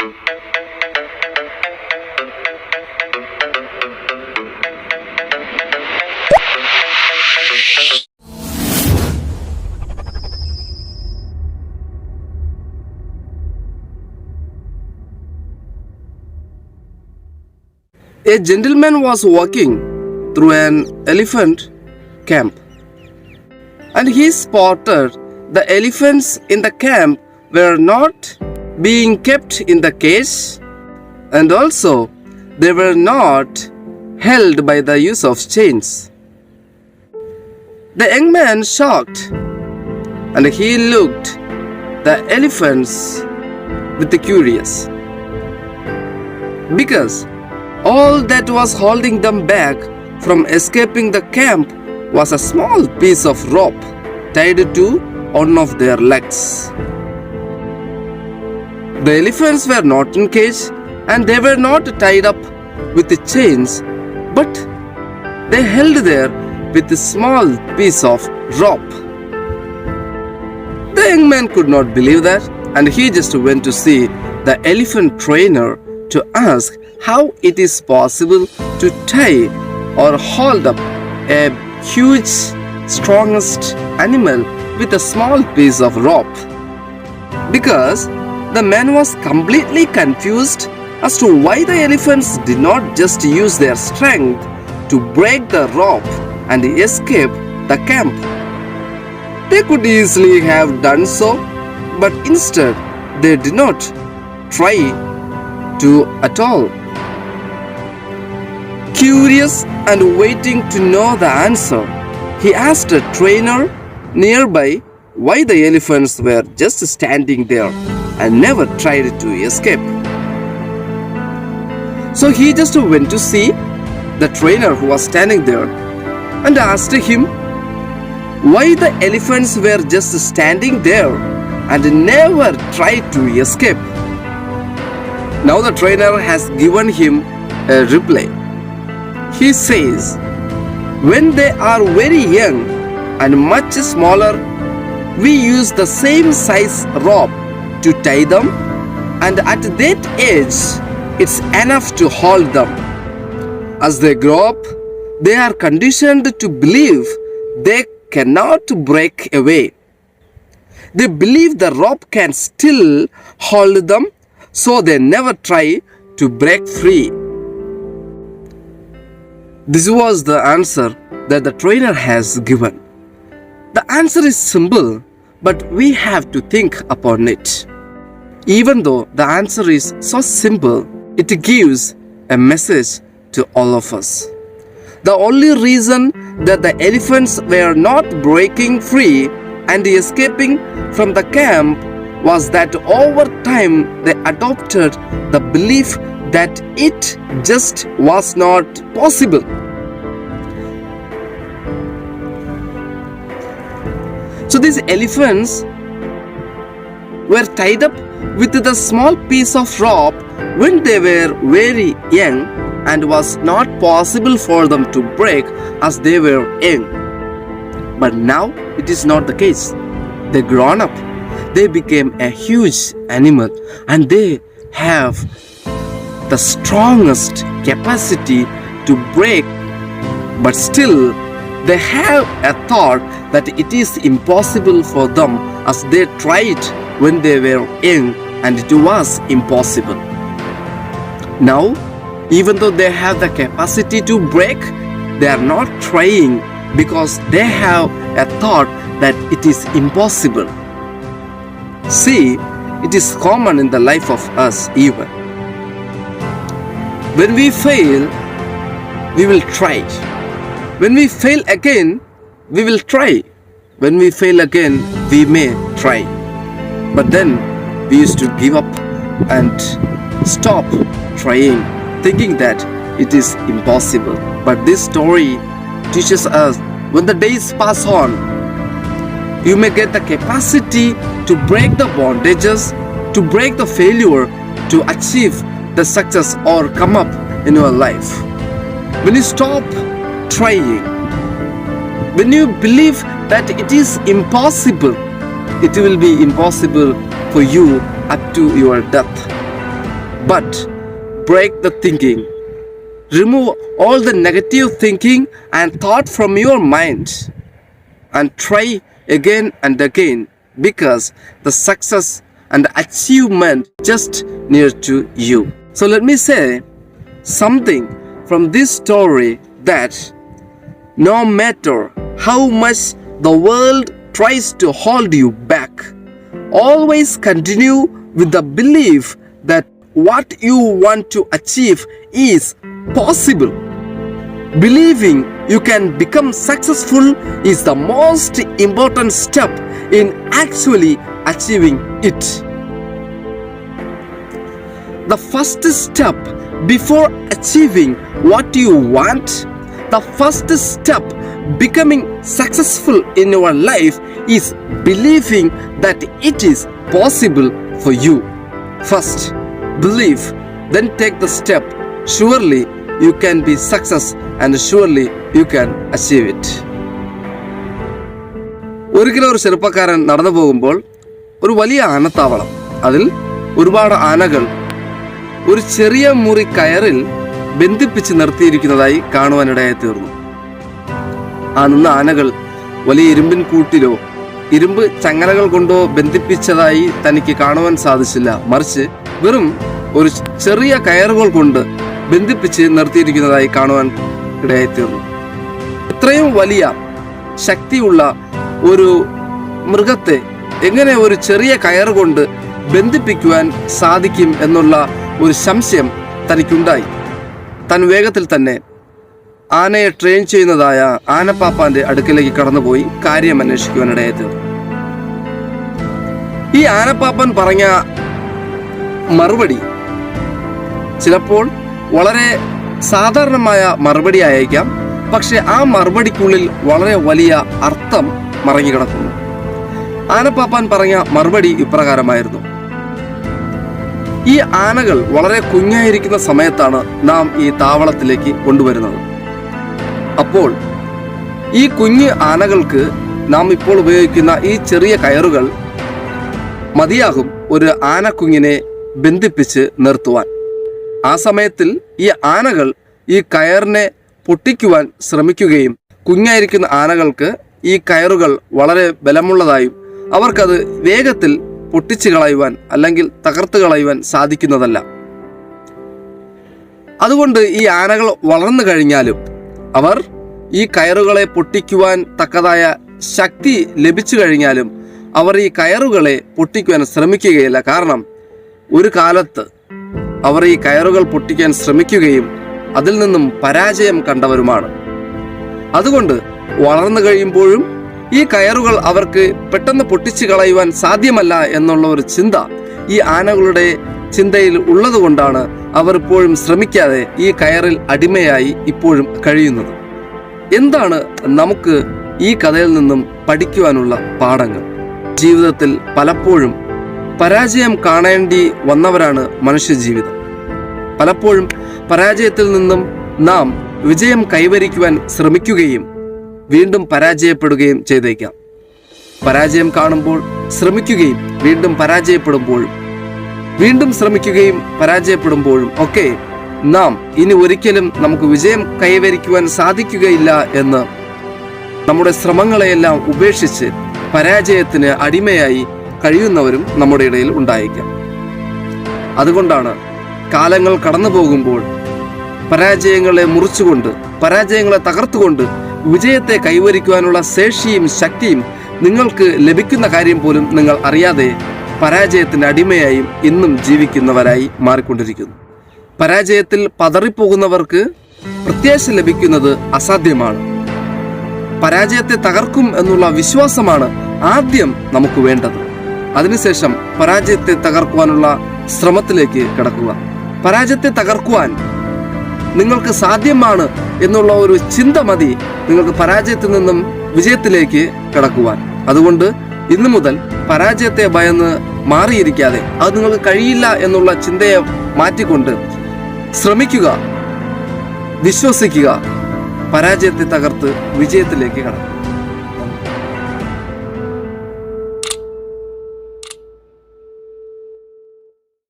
A gentleman was walking through an elephant camp, and he spotted the elephants in the camp were not being kept in the cage, and also they were not held by the use of chains. The young man shocked, and he looked the elephants with the curious, because all that was holding them back from escaping the camp was a small piece of rope tied to one of their legs. The elephants were not in cage and they were not tied up with the chains, but they held there with a small piece of rope. The young man could not believe that, and he just went to see the elephant trainer to ask how it is possible to tie or hold up a huge, strongest animal with a small piece of rope. Because the man was completely confused as to why the elephants did not just use their strength to break the rope and escape the camp. They could easily have done so, but instead they did not try to at all. Curious and waiting to know the answer, he asked a trainer nearby why the elephants were just standing there and never tried to escape. So he just went to see the trainer who was standing there and asked him why the elephants were just standing there and never tried to escape. Now the trainer has given him a reply. He says, when they are very young and much smaller, we use the same size rope to tie them, and at that age, it's enough to hold them. As they grow up, they are conditioned to believe they cannot break away. They believe the rope can still hold them, so they never try to break free. This was the answer that the trainer has given. The answer is simple, but we have to think upon it. Even though the answer is so simple, it gives a message to all of us. The only reason that the elephants were not breaking free and escaping from the camp was that over time they adopted the belief that it just was not possible. So these elephants were tied up with the small piece of rope when they were very young and was not possible for them to break as they were young. But now it is not the case. They grown up. They became a huge animal and they have the strongest capacity to break, but still they have a thought that it is impossible for them as they tried when they were young and it was impossible. Now, even though they have the capacity to break, they are not trying because they have a thought that it is impossible. See, it is common in the life of us even. When we fail, we will try. When we fail again, we will try. When we fail again, we may try. But then we used to give up and stop trying, thinking that it is impossible. But this story teaches us when the days pass on, you may get the capacity to break the bondages, to break the failure, to achieve the success or come up in your life. When you stop trying, when you believe that it is impossible, it will be impossible for you up to your death. But break the thinking. Remove all the negative thinking and thought from your mind and try again and again, because the success and achievement just near to you. So let me say something from this story, that no matter how much the world tries to hold you back, always continue with the belief that what you want to achieve is possible. Believing you can become successful is the most important step in actually achieving it. The first step before achieving what you want, the first step becoming successful in your life is believing that it is possible for you. First, believe, then take the step. Surely you can be success and surely you can achieve it. ഒരിക്കലും ഒരു ചെറുപ്പക്കാരൻ നടന്നു പോകുമ്പോൾ ഒരു വലിയ ആനത്താവളം, അതിൽ ഒരുപാട് ആനകൾ ഒരു ചെറിയ മുറി കയറിൽ ബന്ധിപ്പിച്ച് നിർത്തിയിരിക്കുന്നതായി കാണുവാനിടയായി തീർന്നു. ആ നിന്ന ആനകൾ വലിയ ഇരുമ്പിൻ കൂട്ടിലോ ഇരുമ്പ് ചങ്ങലകൾ കൊണ്ടോ ബന്ധിപ്പിച്ചതായി തനിക്ക് കാണുവാൻ സാധിച്ചില്ല. മറിച്ച് വെറും ഒരു ചെറിയ കയറുകൾ കൊണ്ട് ബന്ധിപ്പിച്ച് നിർത്തിയിരിക്കുന്നതായി കാണുവാൻ ഇടയായി തീർന്നു. ഇത്രയും വലിയ ശക്തിയുള്ള ഒരു മൃഗത്തെ എങ്ങനെ ഒരു ചെറിയ കയറ് കൊണ്ട് ബന്ധിപ്പിക്കുവാൻ സാധിക്കും എന്നുള്ള ഒരു സംശയം തനിക്കുണ്ടായി. താൻ വേഗത്തിൽ തന്നെ ആനയെ ട്രെയിൻ ചെയ്യുന്നതായ ആനപ്പാപ്പാന്റെ അടുക്കലേക്ക് കടന്നുപോയി കാര്യം അന്വേഷിക്കുവാനിടയായി തീർന്നു. ഈ ആനപ്പാപ്പൻ പറഞ്ഞ മറുപടി ചിലപ്പോൾ വളരെ സാധാരണമായ മറുപടി ആയേക്കാം, പക്ഷെ ആ മറുപടിക്കുള്ളിൽ വളരെ വലിയ അർത്ഥം മറഞ്ഞുകിടക്കുന്നു. ആനപ്പാപ്പാൻ പറഞ്ഞ മറുപടി ഇപ്രകാരമായിരുന്നു: ഈ ആനകൾ വളരെ കുഞ്ഞായിരിക്കുന്ന സമയത്താണ് നാം ഈ താവളത്തിലേക്ക് കൊണ്ടുവരുന്നത്. അപ്പോൾ ഈ കുഞ്ഞ് ആനകൾക്ക് നാം ഇപ്പോൾ ഉപയോഗിക്കുന്ന ഈ ചെറിയ കയറുകൾ മതിയാകും ഒരു ആനക്കുഞ്ഞിനെ ബന്ധിപ്പിച്ച് നിർത്തുവാൻ. ആ സമയത്തിൽ ഈ ആനകൾ ഈ കയറിനെ പൊട്ടിക്കുവാൻ ശ്രമിക്കുകയും കുഞ്ഞായിരിക്കുന്ന ആനകൾക്ക് ഈ കയറുകൾ വളരെ ബലമുള്ളതായും അവർക്കത് വേഗത്തിൽ പൊട്ടിച്ചു കളയുവാൻ അല്ലെങ്കിൽ തകർത്ത് കളയുവാൻ സാധിക്കുന്നതല്ല. അതുകൊണ്ട് ഈ ആനകൾ വളർന്നു കഴിഞ്ഞാലും അവർ ഈ കയറുകളെ പൊട്ടിക്കുവാൻ തക്കതായ ശക്തി ലഭിച്ചു കഴിഞ്ഞാലും അവർ ഈ കയറുകളെ പൊട്ടിക്കുവാൻ ശ്രമിക്കുകയില്ല. കാരണം ഒരു കാലത്ത് അവർ ഈ കയറുകൾ പൊട്ടിക്കാൻ ശ്രമിക്കുകയും അതിൽ നിന്നും പരാജയം കണ്ടവരുമാണ്. അതുകൊണ്ട് വളർന്നു കഴിയുമ്പോഴും ഈ കയറുകൾ അവർക്ക് പെട്ടെന്ന് പൊട്ടിച്ചു കളയുവാൻ സാധ്യമല്ല എന്നുള്ള ഒരു ചിന്ത ഈ ആനകളുടെ ചിന്തയിൽ ഉള്ളതുകൊണ്ടാണ് അവർ ഇപ്പോഴും ശ്രമിക്കാതെ ഈ കയറിൽ അടിമയായി ഇപ്പോഴും കഴിയുന്നത്. എന്താണ് നമുക്ക് ഈ കഥയിൽ നിന്നും പഠിക്കുവാനുള്ള പാഠങ്ങൾ? ജീവിതത്തിൽ പലപ്പോഴും പരാജയം കാണേണ്ടി വന്നവരാണ് മനുഷ്യജീവിതം. പലപ്പോഴും പരാജയത്തിൽ നിന്നും നാം വിജയം കൈവരിക്കുവാൻ ശ്രമിക്കുകയും വീണ്ടും പരാജയപ്പെടുകയും ചെയ്തേക്കാം. പരാജയം കാണുമ്പോൾ ശ്രമിക്കുകയും വീണ്ടും പരാജയപ്പെടുമ്പോഴും വീണ്ടും ശ്രമിക്കുകയും പരാജയപ്പെടുമ്പോഴും ഒക്കെ നാം ഇനി ഒരിക്കലും നമുക്ക് വിജയം കൈവരിക്കുവാൻ സാധിക്കുകയില്ല എന്ന് നമ്മുടെ ശ്രമങ്ങളെയെല്ലാം ഉപേക്ഷിച്ച് പരാജയത്തിന് അടിമയായി കഴിയുന്നവരും നമ്മുടെ ഇടയിൽ ഉണ്ടായേക്കാം. അതുകൊണ്ടാണ് കാലങ്ങൾ കടന്നു പോകുമ്പോൾ പരാജയങ്ങളെ മുറിച്ചുകൊണ്ട്, പരാജയങ്ങളെ തകർത്തുകൊണ്ട് വിജയത്തെ കൈവരിക്കുവാനുള്ള ശേഷിയും ശക്തിയും നിങ്ങൾക്ക് ലഭിക്കുന്ന കാര്യം പോലും നിങ്ങൾ അറിയാതെ പരാജയത്തിന് അടിമയായും ഇന്നും ജീവിക്കുന്നവരായി മാറിക്കൊണ്ടിരിക്കുന്നു. പരാജയത്തിൽ പതറിപ്പോകുന്നവർക്ക് പ്രത്യാശ ലഭിക്കുന്നത് അസാധ്യമാണ്. പരാജയത്തെ തകർക്കും എന്നുള്ള വിശ്വാസമാണ് ആദ്യം നമുക്ക് വേണ്ടത്. അതിനുശേഷം പരാജയത്തെ തകർക്കുവാനുള്ള ശ്രമത്തിലേക്ക് കടക്കുക. പരാജയത്തെ തകർക്കുവാൻ നിങ്ങൾക്ക് സാധ്യമാണ് എന്നുള്ള ഒരു ചിന്ത മതി നിങ്ങൾക്ക് പരാജയത്തിൽ നിന്നും വിജയത്തിലേക്ക് കടക്കുവാൻ. അതുകൊണ്ട് ഇന്നു മുതൽ പരാജയത്തെ ഭയന്ന് മാറിയിരിക്കാതെ അത് നിങ്ങൾക്ക് കഴിയില്ല എന്നുള്ള ചിന്തയെ മാറ്റിക്കൊണ്ട് ശ്രമിക്കുക, വിശ്വസിക്കുക, പരാജയത്തെ തകർത്ത് വിജയത്തിലേക്ക് കടക്കുക.